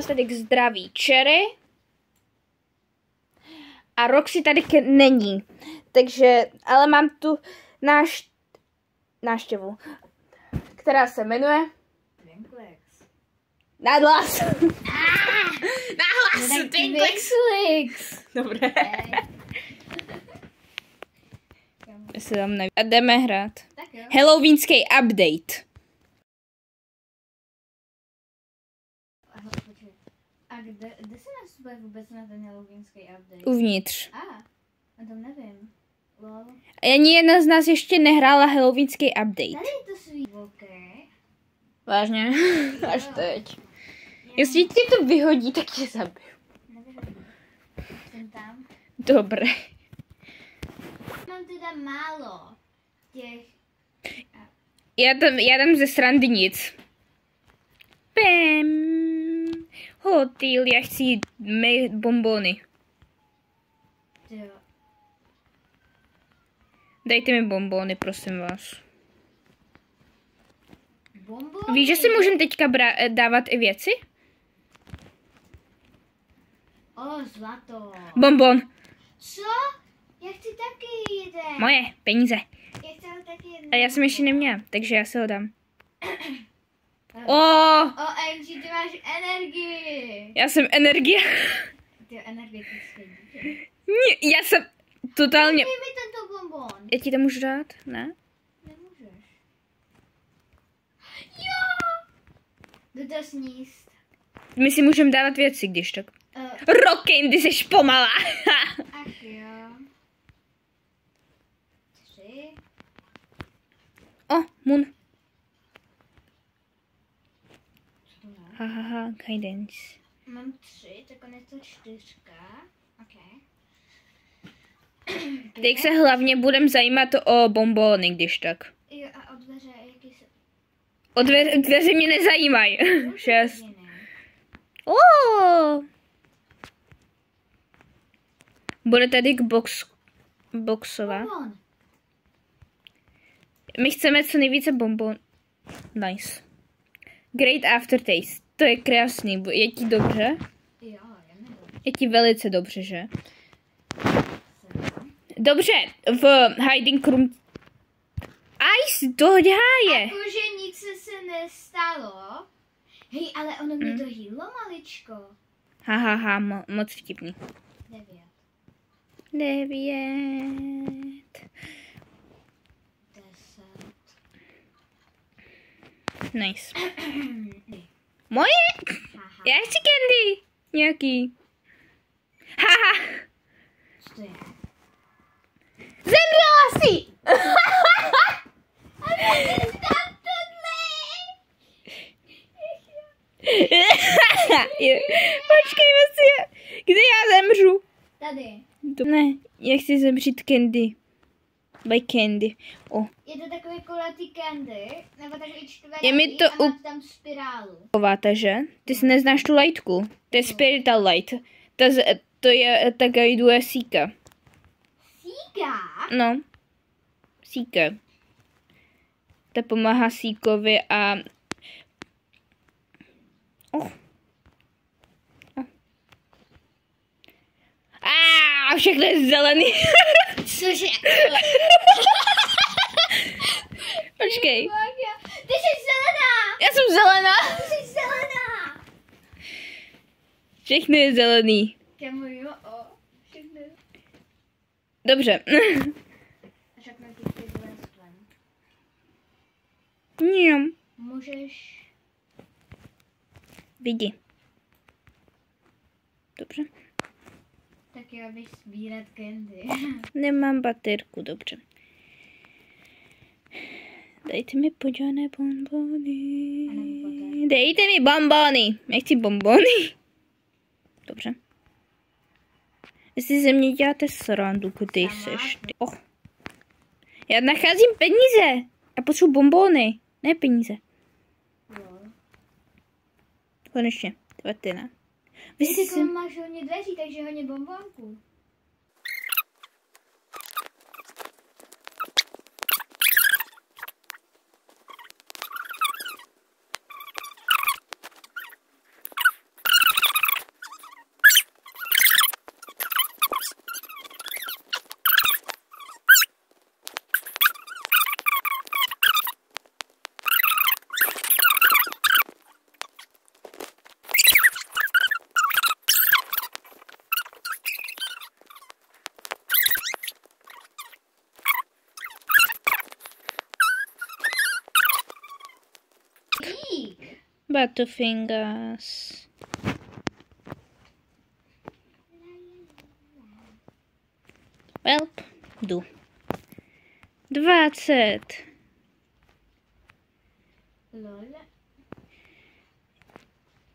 Tady k zdraví Cherry. A Roxy tady není. Takže, ale mám tu návštěvu, která se jmenuje Nahlas. Nahlas Twinklex. Dobré. Se tam neví. A jdeme hrát. Halloweenský update. A kde se nastupuje vůbec na ten halloweenský update? Uvnitř. A tam nevím. Lol. Ani jedna z nás ještě nehrála halloweenský update. Tady je to svý. Okay. Vážně? Až teď. Jestli ti to vyhodí, tak tě zabiju. Nevyhodí. Jsem tam. Dobré. Mám teda málo těch. Já tam ze srandy nic. Pem. Hotýl, já chci bonbony. Jo. Dejte mi bonbony, prosím vás. Bonbony? Víš, že si můžeme teďka dávat i věci? Zlato. Bonbon. Co? Já chci taky jeden. Moje, peníze. Já chci taky jeden. Ale já jsem ještě neměla, takže já se ho dám. OMG, ty máš energii. Já jsem energie. Ty energetické dítě. Já jsem totálně... Dej mi tento bonbon. Já ti to můžu dát? Ne? Nemůžeš. Jo! Jdu to sníst. My si můžeme dávat věci, když tak. Rocky, ty jsi pomalá. Ach jo. 3. Moon. Hahaha, guidance. Mám 3, tak on je to 4. OK. Teď se hlavně budem zajímat o bonbony, když tak. Jo, a o dveře, jaký se... O dveře mě nezajímají. 6. Bude tady k boxovat. Bonbon. My chceme co nejvíce bonbon. Nice. Great aftertaste. To je krásný. Je ti dobře? Jo, je mi dobře. Je ti velice dobře, že? Dobře, v hiding room... Ice, do háje. Jakože nic se nestalo. Hej, ale ono mě to hýlo maličko. Hahaha, moc vtipný. 9. 9. 10. Nice. Moje? Haha. Já chci candy. Nějaký. Haha. Co to je? Zemřela jsi. Počkejme si. Kde já zemřu? Tady. Ne, já chci zemřít candy. By candy. Je to takový kulatý candy, nebo takový čtverý Je mi to a máš tam spirálu. že? Ty si neznáš tu lightku. To je Spiritual Light. To je ta guiduje síka. Síka? No. Síka. Ta pomáhá síkovi a... Všechno je zelený. Cože? Počkej. Ty jsi zelená! Já jsem zelená. Ty jsi zelená! Všechno je zelený. Kamo jo, všechno. Dobře. Však na těch 5 listven. Můžeš... Vidí. Dobře. Tak já bych sbírat candy. Nemám baterku, dobře. Dejte mi podělané bonbony. Dejte mi bonbony. Já chci bonbony. Dobře. Jestli ze mě děláte srandu, kde seš ty. Já nacházím peníze. Já potřebuji bonbony. Ne peníze. Konečně. Tvatina. Vy si máš hodně dveří, takže hodně bonbonku. Butterfingers. Welp, jdu. 20. Lol.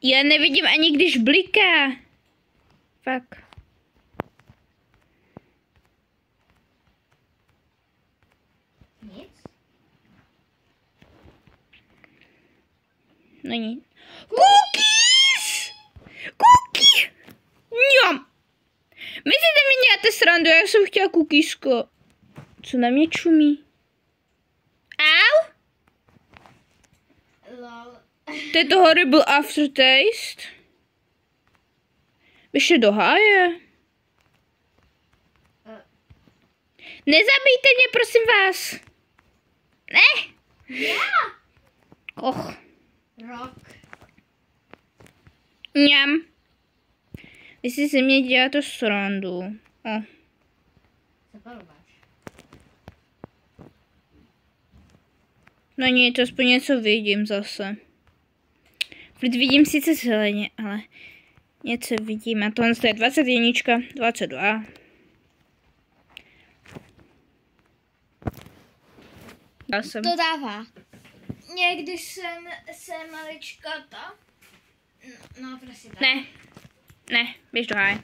Já nevidím ani když bliká. Fakt. Nic? Není. Cookies! Cookie! Mňam! Myslíte, mi děláte srandu, já jsem chtěla cookiesku. Co na mě čumí? Au! Lol. To je to horrible aftertaste. Vyšli do háje. Nezabijte mě, prosím vás. Ne. Já! Och. Rok. Mňam. Vy si ze mě děláte srandu. Oh. Zaparováš. No nic, aspoň něco vidím zase. Vždyť vidím sice zeleně, ale něco vidím. A tohle je 21, 22. Já jsem. To dává. Někdy jsem maličkata. No, prostě tak. Ne, běž do háje.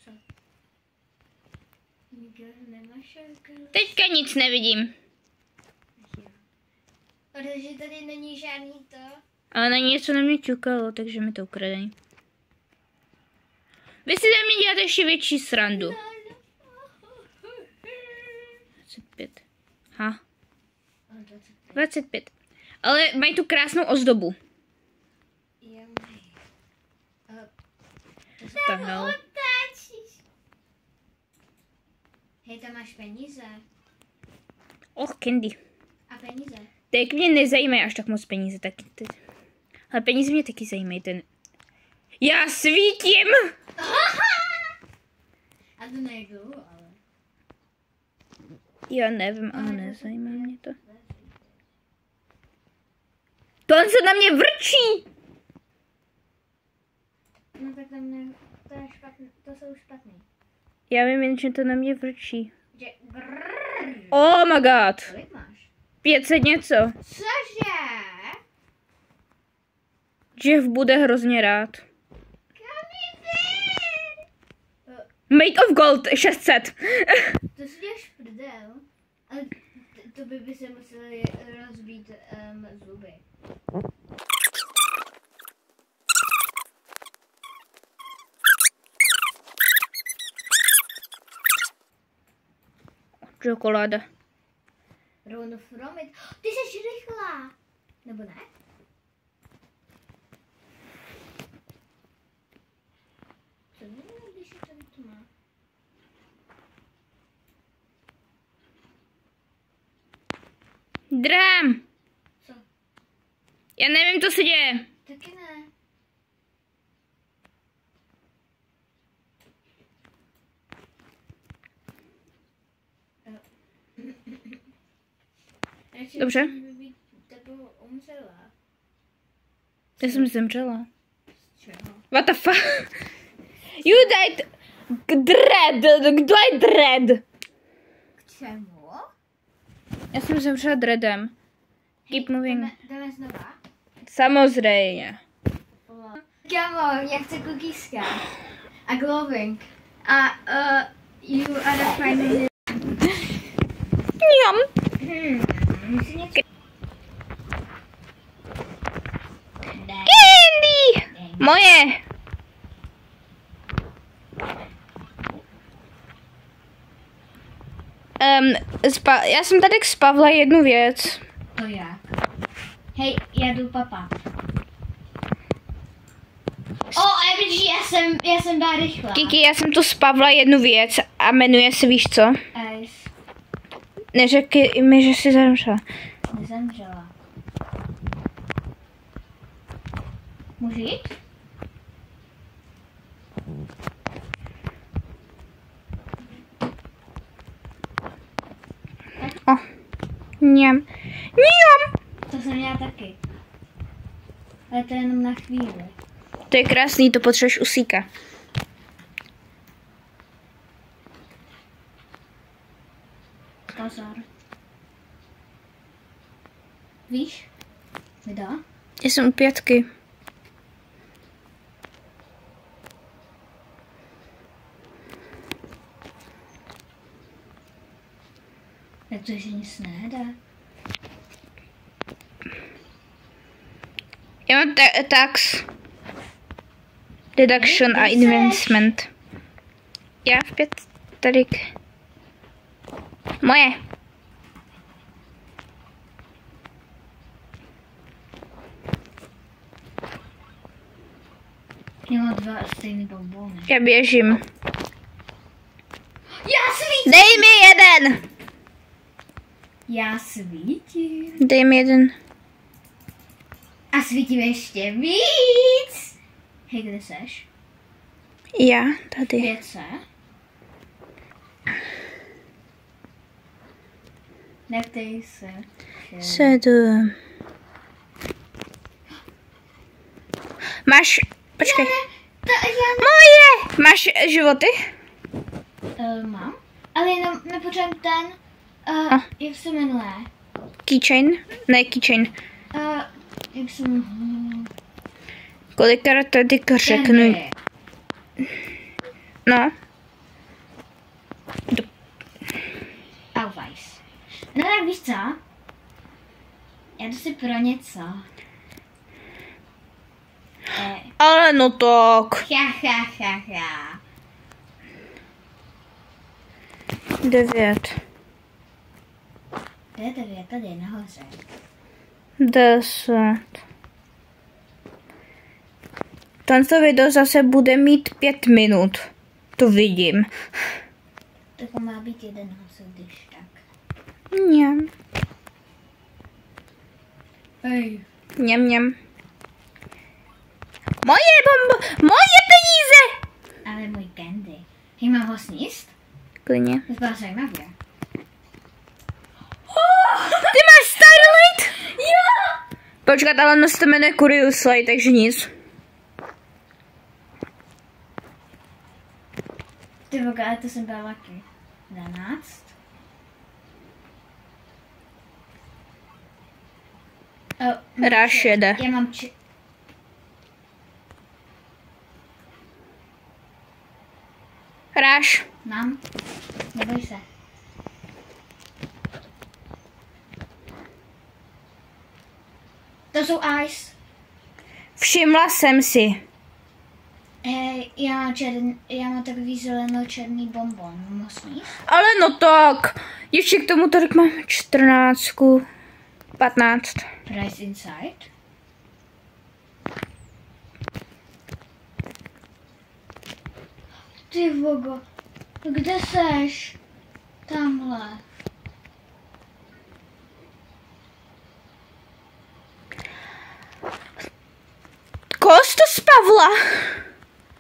Co? Nikdo nemáš šelka? Teďka nic nevidím. Protože tady není žádný to. Ale na něco na mě ťukalo, takže mi to ukradený. Vy si ze mě děláte ještě větší srandu. 25. Ha. 25. Ale mají tu krásnou ozdobu. Jo, mají. Tahal. Hej, tam máš peníze. Och, candy. A peníze. Tak mě nezajímají až tak moc peníze, taky. Ale peníze mě taky zajímají, ten. Já svítím! A to nejdu, ale. Já nevím, ale nezajímá mě to. To on se na mě vrčí! No tak tam ne, to je špatný, to jsou špatný. Já vím jen, že to na mě vrčí. Že Oh my god! kolik máš? 500 něco. Cože? Jeff bude hrozně rád. Made of gold 600. To si děláš prdel. Ale to by se museli rozbít zuby. Čokoláda. Rovno fromit. Ty jsi rychlá. Nebo ne? Co nevím, když je tady tma. Drám. Co? Já nevím, co se děje. Taky ne. Dobře. Tebou umřela. Já jsem zemřela. Čeho? What the fuck? You died. Dread. Kdo je Dread? K čemu? Já jsem zemřela Dreadem. Keep moving. Jdeme znova. Samozřejmě. Kámo, já chci kukíska. A glowing. A you are a friend. Mňam. Candy. Moje. Já jsem tady spavla jednu věc. To jak? Hej, já jdu papa. MG, já jsem byla rychlá. Kiki, já jsem tu spavla jednu věc a jmenuje se, víš co? Ice. Neřekni mi, že jsi zemřela. Nezemřela. Můžu jít? O, mňam. Mňam. To jsem já taky. Ale to je jenom na chvíli. To je krásný, to potřebuješ usíka. Pozor. Víš? Kde? Já jsem u 5. Jak to, že nic nejde? Já mám tax. Deduction a investment. Já v 5 tady. Moje. Já mám 2 stejný bonbony. Já běžím. Já svítím! Dej mi jeden. Já svítím. Dej mi jeden. A svítím ještě víc. Hej, kde seš? Já tady. 5C. Neptej se. 7. Máš, počkej. Moje! Máš životy? Mám. Ale jenom nepotřebuji ten, jak se jmenuje? Keychain? Ne, keychain. Jak se jmenuje? Kolikrát tady řeknu? No. Auweis. No tak víš co? Já jdu si pro něco. Ale no tak. 9. To je 9, tady je nahoře. 10. Tento video zase bude mít 5 minut. To vidím. Tak má být 11, když tak. Mňam. Hej. Mňam. Moje bombo! Moje peníze! Ale můj candy. Hej, mám ho sníst? Klidně. To bylo zajímavé. Ty máš Starlight? Jo! Počkat, ale ono se to jmenuje Curious Light, takže nic. Ty voga, ale to jsem byla lucky. 12. Ráš jede. Já mám Ráš. Mám. Neboj se. To jsou ice. Všimla jsem si. Já mám takový zeleno-černý bonbon. Mám ho sníst? Ale no tak. Ještě k tomu tady mám 14. 15. Price inside. Ty vogo, kde seš? Tamhle. Koho jsi to spavla?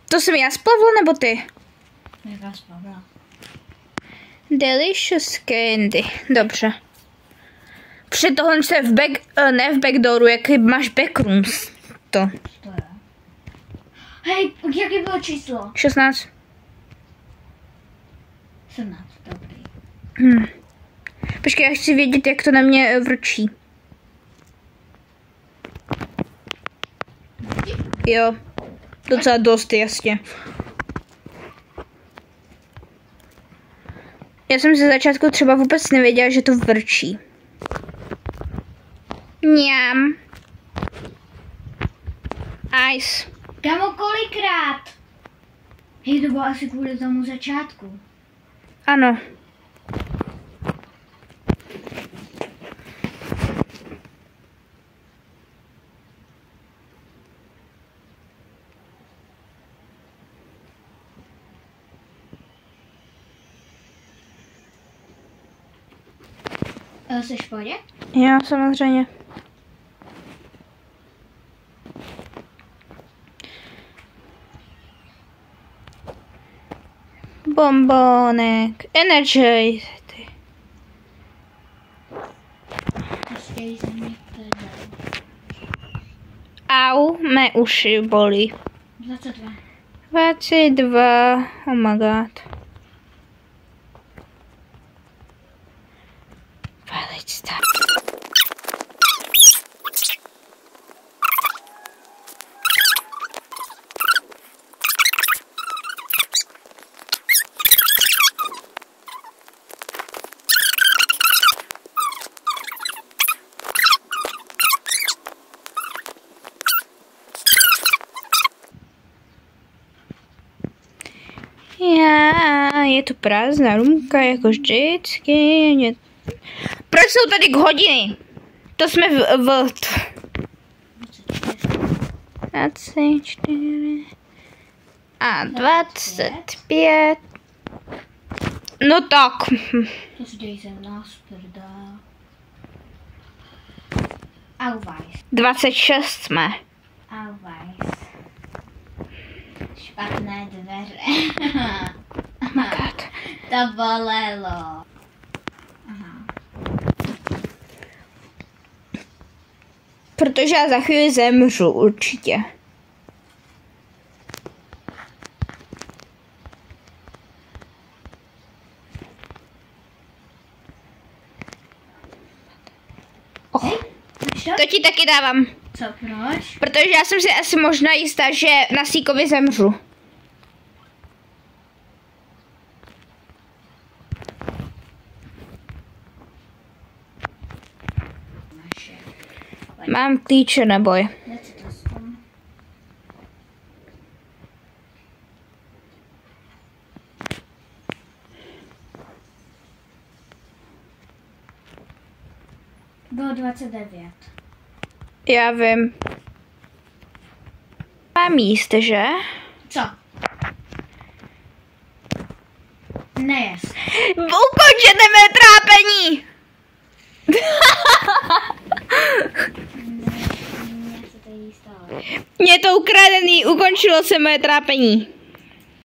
To jsem já spavla nebo ty? Jaká spavla? Delicious candy. Dobře. Před tohle se ne v backdooru, jaký máš backrooms. To. To je. Hej, jaké bylo číslo? 16. 17, dobrý. Počkej, já chci vědět, jak to na mě vrčí. Jo, docela dost, jasně. Já jsem ze začátku třeba vůbec nevěděla, že to vrčí. Mňam. Ice. Kamo, kolikrát? Hej, to bylo asi kvůli tomu začátku. Ano. Jsi v pohodě? Já samozřejmě. Bombonek, energy. Au. Mé uši bolí. 22. 22. Oh my god. Velice tak. Je to prázdná rumka, jako vždycky. Proč jsou tady hodiny? To jsme v 24 a 25. No tak. To si dej ze nás, prdá. Auweis. 26 jsme. Auweis. Špatné dveře. Oh my god. To bolelo. Aha. Protože já za chvíli zemřu, určitě. Hej, To ti taky dávám. co, proč? Protože já jsem si asi možná jistá, že na Síkovi zemřu. Naše. Mám klíče, neboj. Já si to jsem. Bylo 29. Já vím. Mám jíst, že? Co? Nejest. Ukončete mé trápení! Mně se to jí stalo. Mě to ukradený, ukončilo se moje trápení.